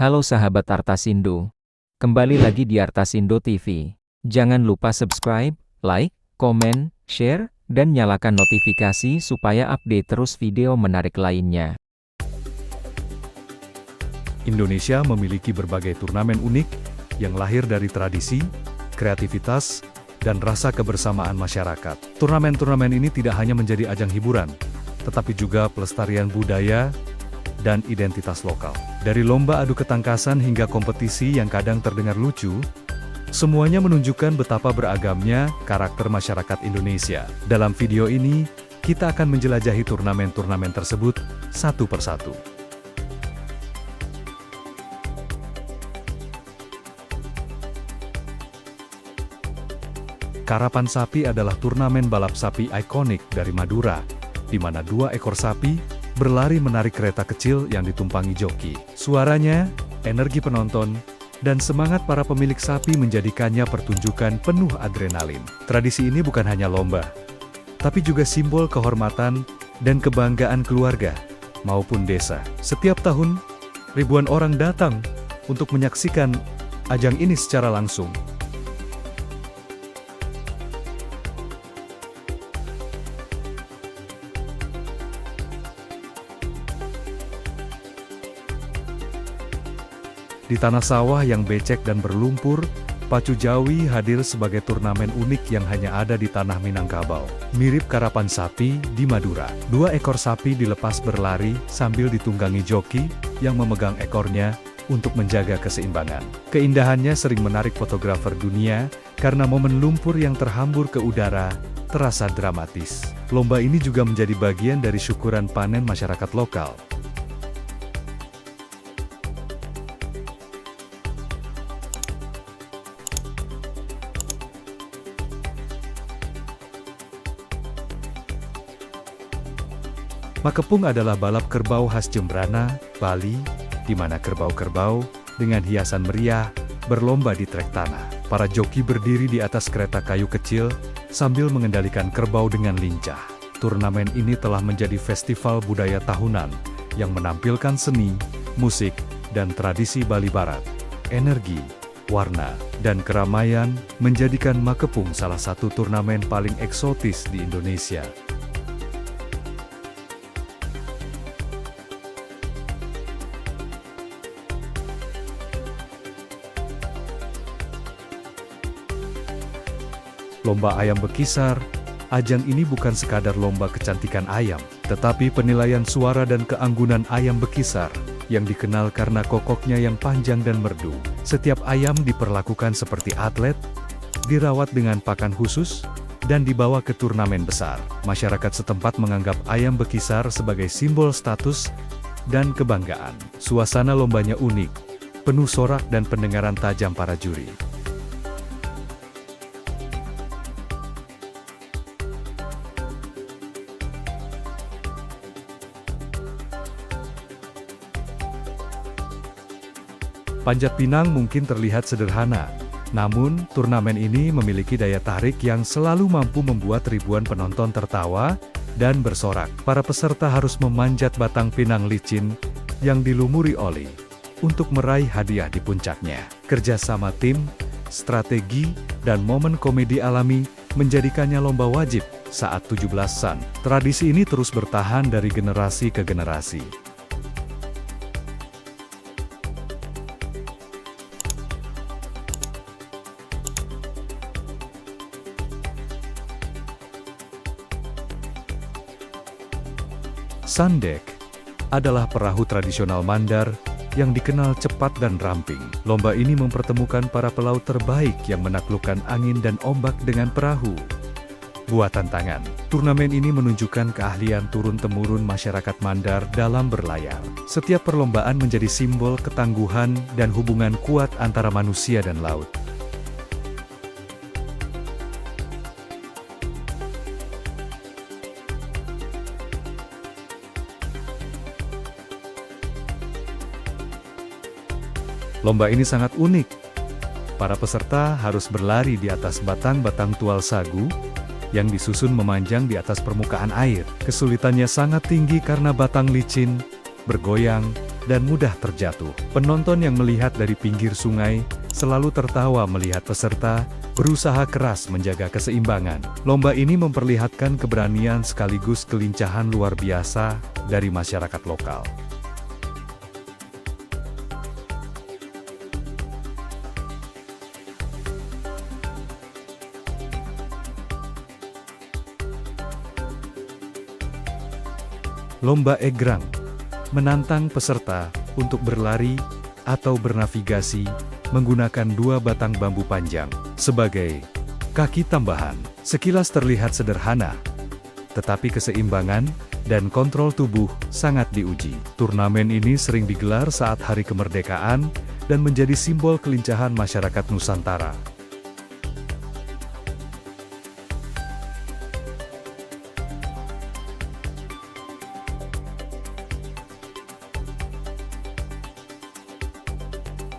Halo sahabat Artasindo. Kembali lagi di Artasindo TV. Jangan lupa subscribe, like, komen, share, dan nyalakan notifikasi supaya update terus video menarik lainnya. Indonesia memiliki berbagai turnamen unik yang lahir dari tradisi, kreativitas, dan rasa kebersamaan masyarakat. Turnamen-turnamen ini tidak hanya menjadi ajang hiburan, tetapi juga pelestarian budaya dan identitas lokal. Dari lomba adu ketangkasan hingga kompetisi yang kadang terdengar lucu, semuanya menunjukkan betapa beragamnya karakter masyarakat Indonesia. Dalam video ini, kita akan menjelajahi turnamen-turnamen tersebut satu persatu. Karapan Sapi adalah turnamen balap sapi ikonik dari Madura, di mana 2 ekor sapi berlari menarik kereta kecil yang ditumpangi joki. Suaranya, energi penonton, dan semangat para pemilik sapi menjadikannya pertunjukan penuh adrenalin. Tradisi ini bukan hanya lomba, tapi juga simbol kehormatan dan kebanggaan keluarga maupun desa. Setiap tahun, ribuan orang datang untuk menyaksikan ajang ini secara langsung. Di tanah sawah yang becek dan berlumpur, Pacu Jawi hadir sebagai turnamen unik yang hanya ada di tanah Minangkabau. Mirip karapan sapi di Madura, 2 ekor sapi dilepas berlari sambil ditunggangi joki yang memegang ekornya untuk menjaga keseimbangan. Keindahannya sering menarik fotografer dunia karena momen lumpur yang terhambur ke udara terasa dramatis. Lomba ini juga menjadi bagian dari syukuran panen masyarakat lokal. Makepung adalah balap kerbau khas Jembrana, Bali, di mana kerbau-kerbau dengan hiasan meriah berlomba di trek tanah. Para joki berdiri di atas kereta kayu kecil sambil mengendalikan kerbau dengan lincah. Turnamen ini telah menjadi festival budaya tahunan yang menampilkan seni, musik, dan tradisi Bali Barat. Energi, warna, dan keramaian menjadikan Makepung salah satu turnamen paling eksotis di Indonesia. Lomba ayam bekisar, ajang ini bukan sekadar lomba kecantikan ayam, tetapi penilaian suara dan keanggunan ayam bekisar, yang dikenal karena kokoknya yang panjang dan merdu. Setiap ayam diperlakukan seperti atlet, dirawat dengan pakan khusus, dan dibawa ke turnamen besar. Masyarakat setempat menganggap ayam bekisar sebagai simbol status dan kebanggaan. Suasana lombanya unik, penuh sorak dan pendengaran tajam para juri. Panjat pinang mungkin terlihat sederhana, namun turnamen ini memiliki daya tarik yang selalu mampu membuat ribuan penonton tertawa dan bersorak. Para peserta harus memanjat batang pinang licin yang dilumuri oli untuk meraih hadiah di puncaknya. Kerjasama tim, strategi, dan momen komedi alami menjadikannya lomba wajib saat 17-an. Tradisi ini terus bertahan dari generasi ke generasi. Sandek adalah perahu tradisional Mandar yang dikenal cepat dan ramping. Lomba ini mempertemukan para pelaut terbaik yang menaklukkan angin dan ombak dengan perahu buatan tangan. Turnamen ini menunjukkan keahlian turun-temurun masyarakat Mandar dalam berlayar. Setiap perlombaan menjadi simbol ketangguhan dan hubungan kuat antara manusia dan laut. Lomba ini sangat unik. Para peserta harus berlari di atas batang-batang tual sagu, yang disusun memanjang di atas permukaan air. Kesulitannya sangat tinggi karena batang licin, bergoyang, dan mudah terjatuh. Penonton yang melihat dari pinggir sungai selalu tertawa melihat peserta berusaha keras menjaga keseimbangan. Lomba ini memperlihatkan keberanian sekaligus kelincahan luar biasa dari masyarakat lokal. Lomba egrang menantang peserta untuk berlari atau bernavigasi menggunakan 2 batang bambu panjang sebagai kaki tambahan. Sekilas terlihat sederhana, tetapi keseimbangan dan kontrol tubuh sangat diuji. Turnamen ini sering digelar saat Hari Kemerdekaan dan menjadi simbol kelincahan masyarakat Nusantara.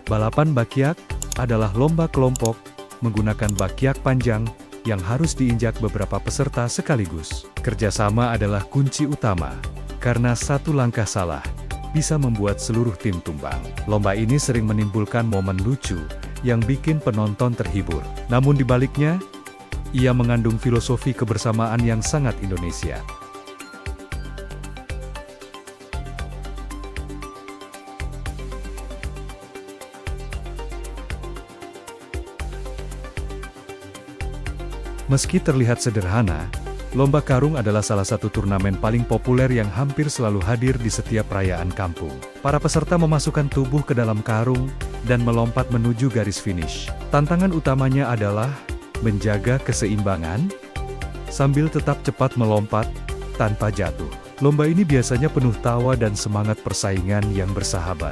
Balapan bakyak adalah lomba kelompok menggunakan bakyak panjang yang harus diinjak beberapa peserta sekaligus. Kerjasama adalah kunci utama, karena satu langkah salah bisa membuat seluruh tim tumbang. Lomba ini sering menimbulkan momen lucu yang bikin penonton terhibur. Namun dibaliknya, ia mengandung filosofi kebersamaan yang sangat Indonesia. Meski terlihat sederhana, lomba karung adalah salah satu turnamen paling populer yang hampir selalu hadir di setiap perayaan kampung. Para peserta memasukkan tubuh ke dalam karung dan melompat menuju garis finish. Tantangan utamanya adalah menjaga keseimbangan sambil tetap cepat melompat tanpa jatuh. Lomba ini biasanya penuh tawa dan semangat persaingan yang bersahabat.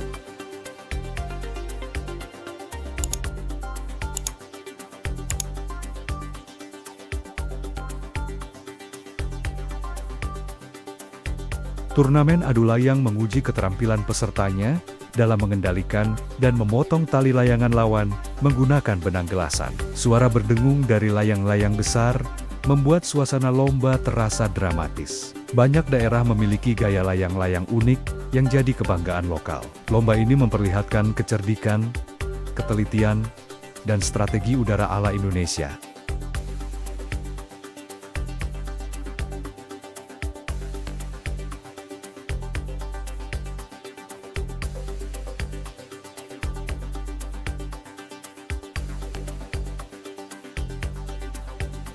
Turnamen adu layang menguji keterampilan pesertanya dalam mengendalikan dan memotong tali layangan lawan menggunakan benang gelasan. Suara berdengung dari layang-layang besar membuat suasana lomba terasa dramatis. Banyak daerah memiliki gaya layang-layang unik yang jadi kebanggaan lokal. Lomba ini memperlihatkan kecerdikan, ketelitian, dan strategi udara ala Indonesia.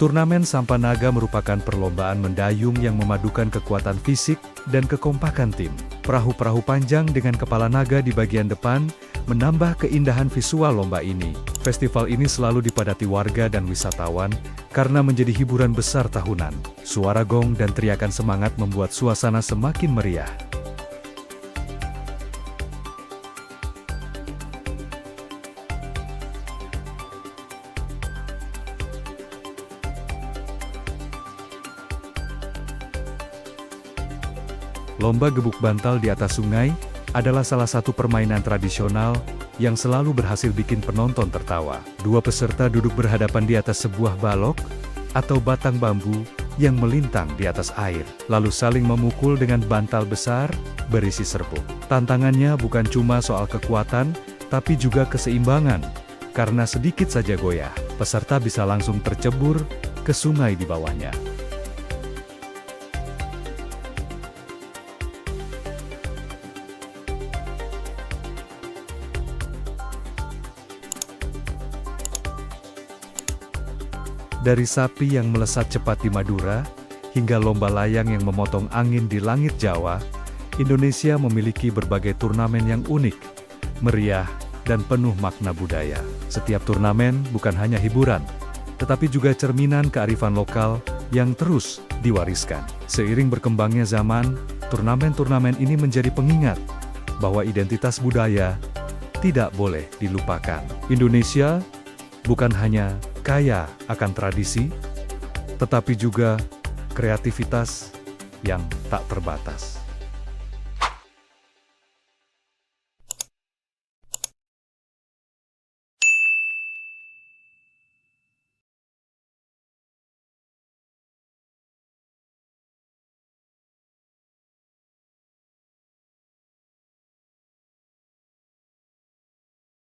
Turnamen Sampanaga merupakan perlombaan mendayung yang memadukan kekuatan fisik dan kekompakan tim. Perahu-perahu panjang dengan kepala naga di bagian depan menambah keindahan visual lomba ini. Festival ini selalu dipadati warga dan wisatawan karena menjadi hiburan besar tahunan. Suara gong dan teriakan semangat membuat suasana semakin meriah. Lomba gebuk bantal di atas sungai adalah salah satu permainan tradisional yang selalu berhasil bikin penonton tertawa. 2 peserta duduk berhadapan di atas sebuah balok atau batang bambu yang melintang di atas air, lalu saling memukul dengan bantal besar berisi serbuk. Tantangannya bukan cuma soal kekuatan, tapi juga keseimbangan. Karena sedikit saja goyah, peserta bisa langsung tercebur ke sungai di bawahnya. Dari sapi yang melesat cepat di Madura, hingga lomba layang yang memotong angin di langit Jawa, Indonesia memiliki berbagai turnamen yang unik, meriah, dan penuh makna budaya. Setiap turnamen bukan hanya hiburan, tetapi juga cerminan kearifan lokal yang terus diwariskan. Seiring berkembangnya zaman, turnamen-turnamen ini menjadi pengingat bahwa identitas budaya tidak boleh dilupakan. Indonesia bukan hanya kaya akan tradisi, tetapi juga kreativitas yang tak terbatas.